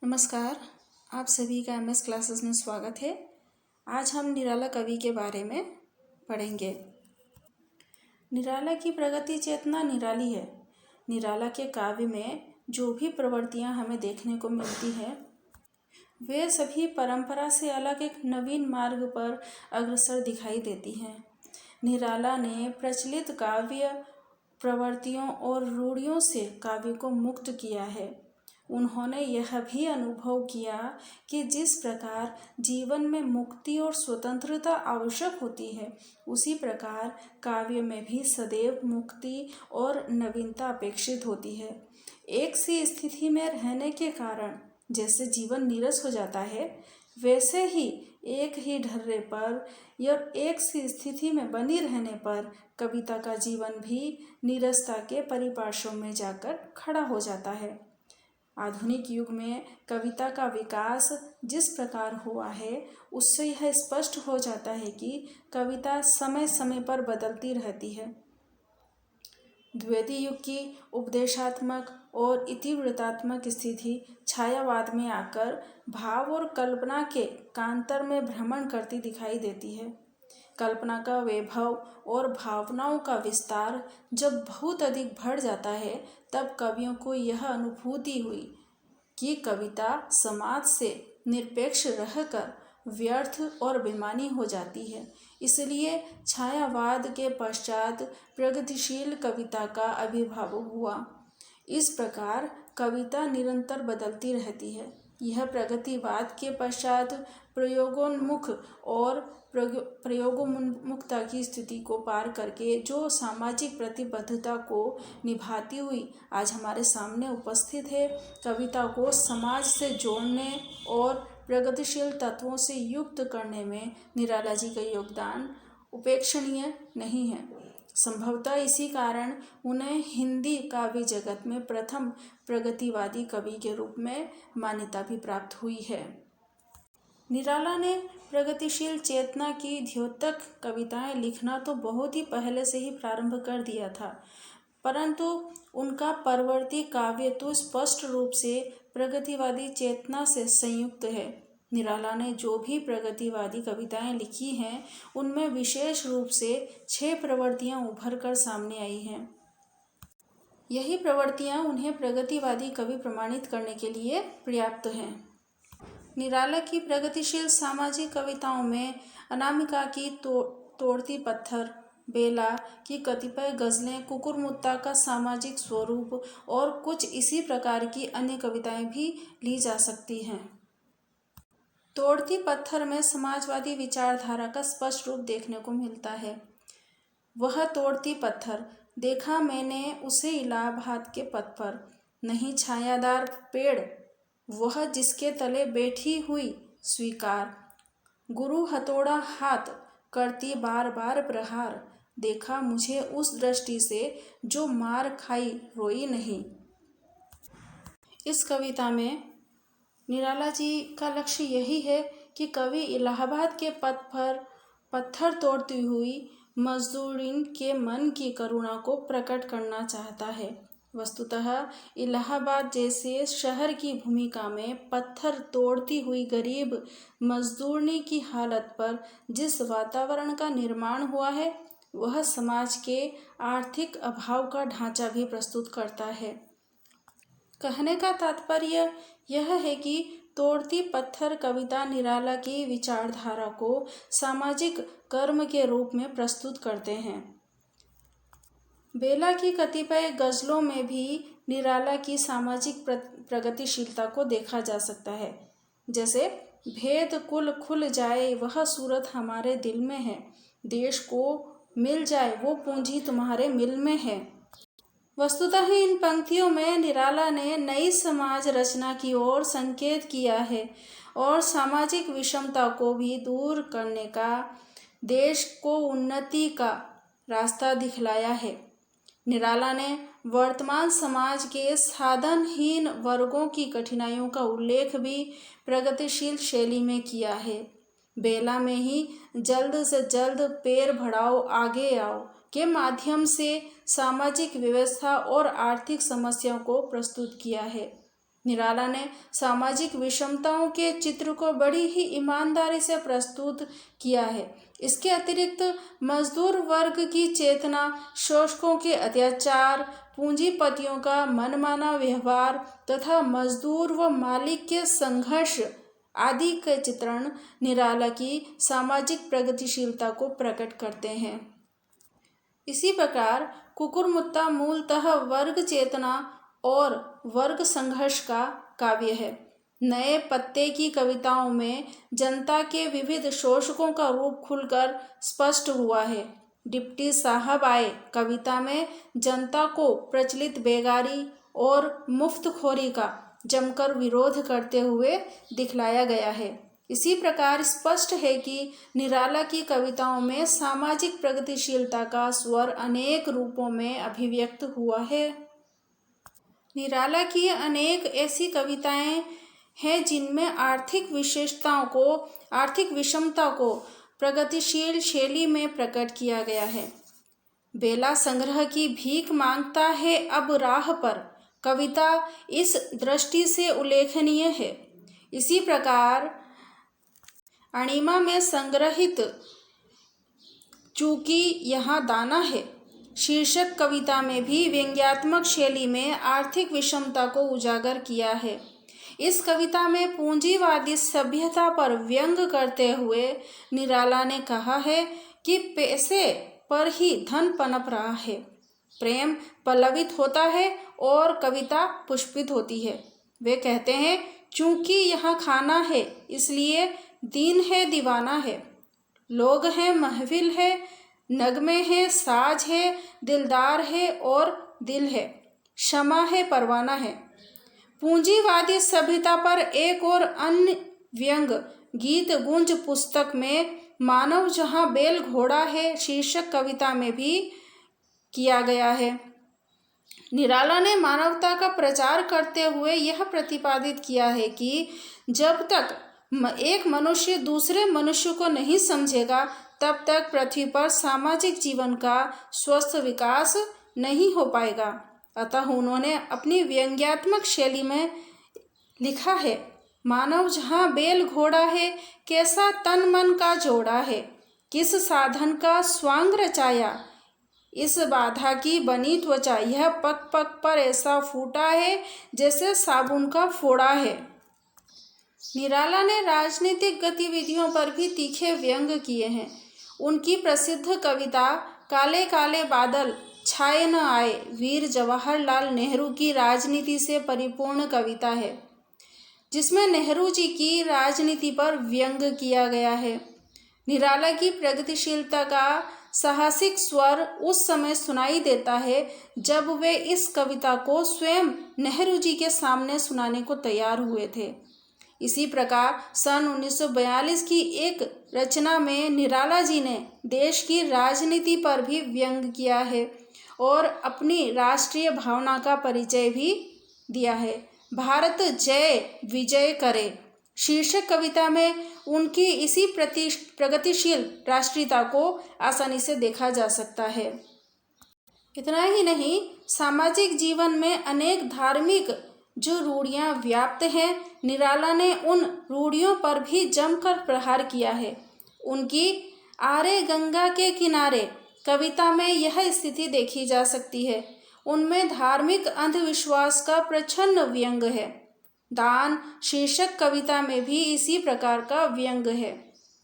नमस्कार। आप सभी का एमएस क्लासेस में स्वागत है। आज हम निराला कवि के बारे में पढ़ेंगे। निराला की प्रगति चेतना निराली है। निराला के काव्य में जो भी प्रवृत्तियां हमें देखने को मिलती है वे सभी परंपरा से अलग एक नवीन मार्ग पर अग्रसर दिखाई देती हैं। निराला ने प्रचलित काव्य प्रवृत्तियों और रूढ़ियों से काव्य को मुक्त किया है। उन्होंने यह भी अनुभव किया कि जिस प्रकार जीवन में मुक्ति और स्वतंत्रता आवश्यक होती है, उसी प्रकार काव्य में भी सदैव मुक्ति और नवीनता अपेक्षित होती है। एक सी स्थिति में रहने के कारण जैसे जीवन नीरस हो जाता है, वैसे ही एक ही ढर्रे पर या एक सी स्थिति में बनी रहने पर कविता का जीवन भी नीरसता के परिपार्श्व में जाकर खड़ा हो जाता है। आधुनिक युग में कविता का विकास जिस प्रकार हुआ है, उससे यह स्पष्ट हो जाता है कि कविता समय समय पर बदलती रहती है। द्वैती युग की उपदेशात्मक और इतिवृत्तात्मक स्थिति छायावाद में आकर भाव और कल्पना के कांतर में भ्रमण करती दिखाई देती है। कल्पना का वैभव और भावनाओं का विस्तार जब बहुत अधिक बढ़ जाता है, तब कवियों को यह अनुभूति हुई कि कविता समाज से निरपेक्ष रहकर व्यर्थ और बेमानी हो जाती है। इसलिए छायावाद के पश्चात प्रगतिशील कविता का आविर्भाव हुआ। इस प्रकार कविता निरंतर बदलती रहती है। यह प्रगतिवाद के पश्चात प्रयोगोन्मुख और प्रयोगोन्मुखता की स्थिति को पार करके जो सामाजिक प्रतिबद्धता को निभाती हुई आज हमारे सामने उपस्थित है, कविता को समाज से जोड़ने और प्रगतिशील तत्वों से युक्त करने में निराला जी का योगदान उपेक्षणीय नहीं है। संभवतः इसी कारण उन्हें हिंदी काव्य जगत में प्रथम प्रगतिवादी कवि के रूप में मान्यता भी प्राप्त हुई है। निराला ने प्रगतिशील चेतना की द्योतक कविताएं लिखना तो बहुत ही पहले से ही प्रारंभ कर दिया था, परंतु उनका परवर्ती काव्य तो स्पष्ट रूप से प्रगतिवादी चेतना से संयुक्त है। निराला ने जो भी प्रगतिवादी कविताएं लिखी हैं, उनमें विशेष रूप से 6 प्रवृत्तियां उभर कर सामने आई हैं। यही प्रवृत्तियां उन्हें प्रगतिवादी कवि प्रमाणित करने के लिए पर्याप्त हैं। निराला की प्रगतिशील सामाजिक कविताओं में अनामिका की तोड़ती पत्थर, बेला की कतिपय गज़लें, कुकुरमुत्ता का सामाजिक स्वरूप और कुछ इसी प्रकार की अन्य कविताएं भी ली जा सकती हैं। तोड़ती पत्थर में समाजवादी विचारधारा का स्पष्ट रूप देखने को मिलता है। वह तोड़ती पत्थर, देखा मैंने उसे इलाहाबाद के पथ पर, नहीं छायादार पेड़ वह जिसके तले बैठी हुई स्वीकार, गुरु हथौड़ा हाथ करती बार बार प्रहार, देखा मुझे उस दृष्टि से जो मार खाई रोई नहीं। इस कविता में निराला जी का लक्ष्य यही है कि कवि इलाहाबाद के पथ पर पत्थर तोड़ती हुई मजदूरिन के मन की करुणा को प्रकट करना चाहता है। वस्तुतः इलाहाबाद जैसे शहर की भूमिका में पत्थर तोड़ती हुई गरीब मजदूरनी की हालत पर जिस वातावरण का निर्माण हुआ है, वह समाज के आर्थिक अभाव का ढांचा भी प्रस्तुत करता है। कहने का तात्पर्य यह है कि तोड़ती पत्थर कविता निराला की विचारधारा को सामाजिक कर्म के रूप में प्रस्तुत करते हैं। बेला की कतिपय गज़लों में भी निराला की सामाजिक प्रगतिशीलता को देखा जा सकता है। जैसे भेद कुल खुल जाए वह सूरत हमारे दिल में है, देश को मिल जाए वो पूंजी तुम्हारे मिल में है। वस्तुतः इन पंक्तियों में निराला ने नई समाज रचना की ओर संकेत किया है और सामाजिक विषमता को भी दूर करने का, देश को उन्नति का रास्ता दिखलाया है। निराला ने वर्तमान समाज के साधनहीन वर्गों की कठिनाइयों का उल्लेख भी प्रगतिशील शैली में किया है। बेला में ही जल्द से जल्द पैर बढ़ाओ आगे आओ के माध्यम से सामाजिक व्यवस्था और आर्थिक समस्याओं को प्रस्तुत किया है। निराला ने सामाजिक विषमताओं के चित्र को बड़ी ही ईमानदारी से प्रस्तुत किया है। इसके अतिरिक्त मजदूर वर्ग की चेतना, शोषकों के अत्याचार, पूंजीपतियों का मनमाना व्यवहार तथा मजदूर व मालिक के संघर्ष आदि के चित्रण निराला की सामाजिक प्रगतिशीलता को प्रकट करते हैं। इसी प्रकार कुकुरमुत्ता मूलतः वर्ग चेतना और वर्ग संघर्ष का काव्य है। नए पत्ते की कविताओं में जनता के विविध शोषकों का रूप खुलकर स्पष्ट हुआ है। डिप्टी साहब आए कविता में जनता को प्रचलित बेगारी और मुफ्तखोरी का जमकर विरोध करते हुए दिखलाया गया है। इसी प्रकार स्पष्ट है कि निराला की कविताओं में सामाजिक प्रगतिशीलता का स्वर अनेक रूपों में अभिव्यक्त हुआ है। निराला की अनेक ऐसी कविताएं हैं जिनमें आर्थिक विषमता को प्रगतिशील शैली में प्रकट किया गया है। बेला संग्रह की भीख मांगता है अब राह पर कविता इस दृष्टि से उल्लेखनीय है। इसी प्रकार अणिमा में संग्रहित चूंकि यहाँ दाना है शीर्षक कविता में भी व्यंग्यात्मक शैली में आर्थिक विषमता को उजागर किया है। इस कविता में पूंजीवादी सभ्यता पर व्यंग करते हुए निराला ने कहा है कि पैसे पर ही धन पनप रहा है। प्रेम पल्लवित होता है और कविता पुष्पित होती है। वे कहते हैं, चूंकि यहाँ खाना है इसलिए दीन है दीवाना है, लोग हैं महफिल है, नगमे हैं साज है, दिलदार है और दिल है, शमा है परवाना है। पूंजीवादी सभ्यता पर एक और अन्य व्यंग गीत गुंज पुस्तक में मानव जहाँ बैल घोड़ा है शीर्षक कविता में भी किया गया है। निराला ने मानवता का प्रचार करते हुए यह प्रतिपादित किया है कि जब तक एक मनुष्य दूसरे मनुष्य को नहीं समझेगा तब तक पृथ्वी पर सामाजिक जीवन का स्वस्थ विकास नहीं हो पाएगा। अतः उन्होंने अपनी व्यंग्यात्मक शैली में लिखा है, मानव जहाँ बैल घोड़ा है, कैसा तन मन का जोड़ा है, किस साधन का स्वांग रचाया, इस बाधा की बनी त्वचा, यह पग पग पर ऐसा फूटा है जैसे साबुन का फोड़ा है। निराला ने राजनीतिक गतिविधियों पर भी तीखे व्यंग किए हैं। उनकी प्रसिद्ध कविता काले काले बादल छाए न आए वीर जवाहरलाल नेहरू की राजनीति से परिपूर्ण कविता है, जिसमें नेहरू जी की राजनीति पर व्यंग किया गया है। निराला की प्रगतिशीलता का साहसिक स्वर उस समय सुनाई देता है जब वे इस कविता को स्वयं नेहरू जी के सामने सुनाने को तैयार हुए थे। इसी प्रकार सन 1942 की एक रचना में निराला जी ने देश की राजनीति पर भी व्यंग किया है और अपनी राष्ट्रीय भावना का परिचय भी दिया है। भारत जय विजय करे शीर्षक कविता में उनकी इसी प्रगतिशील राष्ट्रीयता को आसानी से देखा जा सकता है। इतना ही नहीं, सामाजिक जीवन में अनेक धार्मिक जो रूढ़ियाँ व्याप्त हैं, निराला ने उन रूढ़ियों पर भी जमकर प्रहार किया है। उनकी आरे गंगा के किनारे कविता में यह स्थिति देखी जा सकती है। उनमें धार्मिक अंधविश्वास का प्रच्छन्न व्यंग है। दान शीर्षक कविता में भी इसी प्रकार का व्यंग है।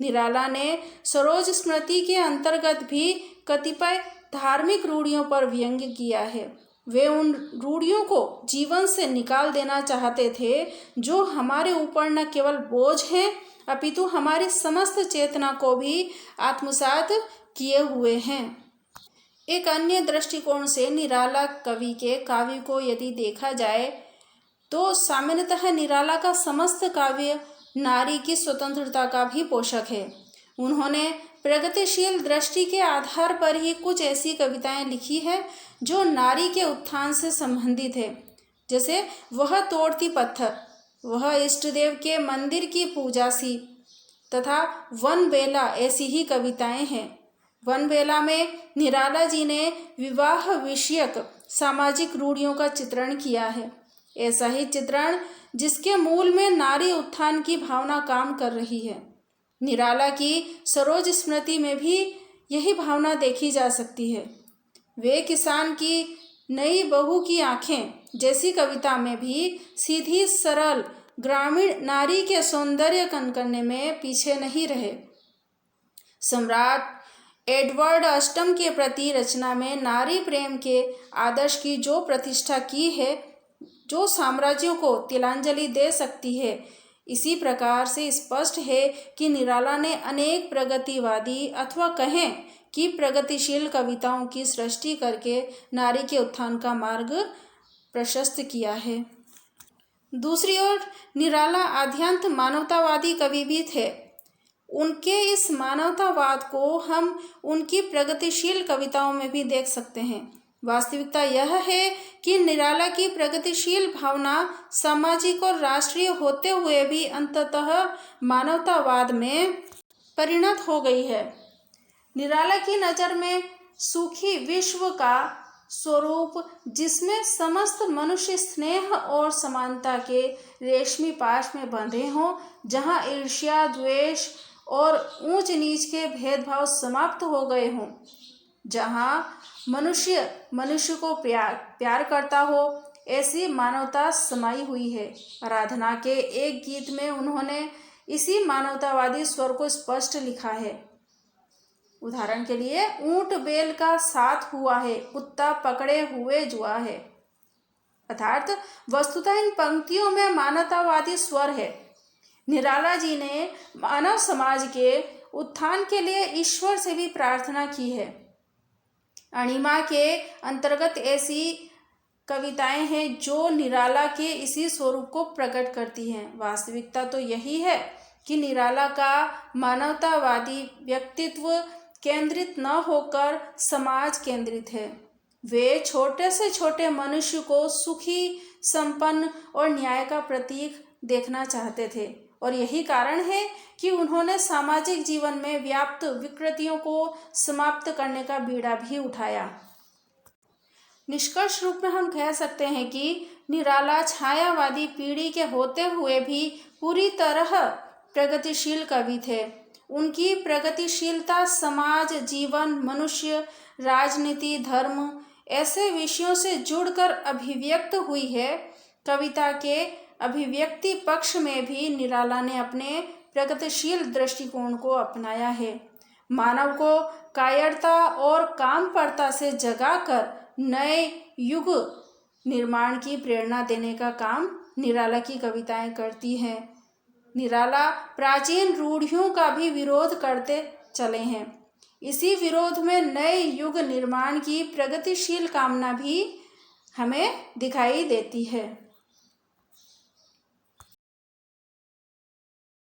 निराला ने सरोज स्मृति के अंतर्गत भी कतिपय धार्मिक रूढ़ियों पर व्यंग किया है। वे उन रूढ़ियों को जीवन से निकाल देना चाहते थे जो हमारे ऊपर न केवल बोझ हैं अपितु हमारी समस्त चेतना को भी आत्मसात किए हुए हैं। एक अन्य दृष्टिकोण से निराला कवि के काव्य को यदि देखा जाए तो सामान्यतः निराला का समस्त काव्य नारी की स्वतंत्रता का भी पोषक है। उन्होंने प्रगतिशील दृष्टि के आधार पर ही कुछ ऐसी कविताएं लिखी है जो नारी के उत्थान से संबंधित है, जैसे वह तोड़ती पत्थर, वह इष्टदेव के मंदिर की पूजा सी तथा वनबेला ऐसी ही कविताएं हैं। वनबेला में निराला जी ने विवाह विषयक सामाजिक रूढ़ियों का चित्रण किया है। ऐसा ही चित्रण जिसके मूल में नारी उत्थान की भावना काम कर रही है। निराला की सरोज स्मृति में भी यही भावना देखी जा सकती है। वे किसान की नई बहू की आंखें जैसी कविता में भी सीधी सरल ग्रामीण नारी के सौंदर्य करने में पीछे नहीं रहे। सम्राट एडवर्ड अष्टम के प्रति रचना में नारी प्रेम के आदर्श की जो प्रतिष्ठा की है, जो साम्राज्यों को तिलांजलि दे सकती है, इसी प्रकार से स्पष्ट है कि निराला ने अनेक प्रगतिवादी अथवा कहें कि प्रगतिशील कविताओं की सृष्टि करके नारी के उत्थान का मार्ग प्रशस्त किया है। दूसरी ओर निराला आद्यंत मानवतावादी कवि भी थे। उनके इस मानवतावाद को हम उनकी प्रगतिशील कविताओं में भी देख सकते हैं। वास्तविकता यह है कि निराला की प्रगतिशील भावना सामाजिक और राष्ट्रीय होते हुए भी अंततः मानवतावाद में परिणत हो गई है। निराला की नज़र में सुखी विश्व का स्वरूप, जिसमें समस्त मनुष्य स्नेह और समानता के रेशमी पाश में बंधे हों, जहाँ ईर्ष्या, द्वेष और ऊंच नीच के भेदभाव समाप्त हो गए हों, जहाँ मनुष्य को प्यार करता हो, ऐसी मानवता समाई हुई है। आराधना के एक गीत में उन्होंने इसी मानवतावादी स्वर को स्पष्ट लिखा है। उदाहरण के लिए, ऊंट बैल का साथ हुआ है, कुत्ता पकड़े हुए जुआ है। अर्थात वस्तुतः इन पंक्तियों में मानवतावादी स्वर है। निराला जी ने मानव समाज के उत्थान के लिए ईश्वर से भी प्रार्थना की है। अणिमा के अंतर्गत ऐसी कविताएं हैं जो निराला के इसी स्वरूप को प्रकट करती हैं। वास्तविकता तो यही है कि निराला का मानवतावादी व्यक्तित्व केंद्रित न होकर समाज केंद्रित है। वे छोटे से छोटे मनुष्य को सुखी, संपन्न और न्याय का प्रतीक देखना चाहते थे, और यही कारण है कि उन्होंने सामाजिक जीवन में व्याप्त विकृतियों को समाप्त करने का बीड़ा भी उठाया। निष्कर्ष रूप में हम कह सकते हैं कि निराला छायावादी पीढ़ी के होते हुए भी पूरी तरह प्रगतिशील कवि थे। उनकी प्रगतिशीलता समाज, जीवन, मनुष्य, राजनीति, धर्म ऐसे विषयों से जुड़कर अभिव्यक्त हुई है। कविता के अभिव्यक्ति पक्ष में भी निराला ने अपने प्रगतिशील दृष्टिकोण को अपनाया है। मानव को कायरता और कामपरता से जगाकर नए युग निर्माण की प्रेरणा देने का काम निराला की कविताएं करती हैं। निराला प्राचीन रूढ़ियों का भी विरोध करते चले हैं। इसी विरोध में नए युग निर्माण की प्रगतिशील कामना भी हमें दिखाई देती है।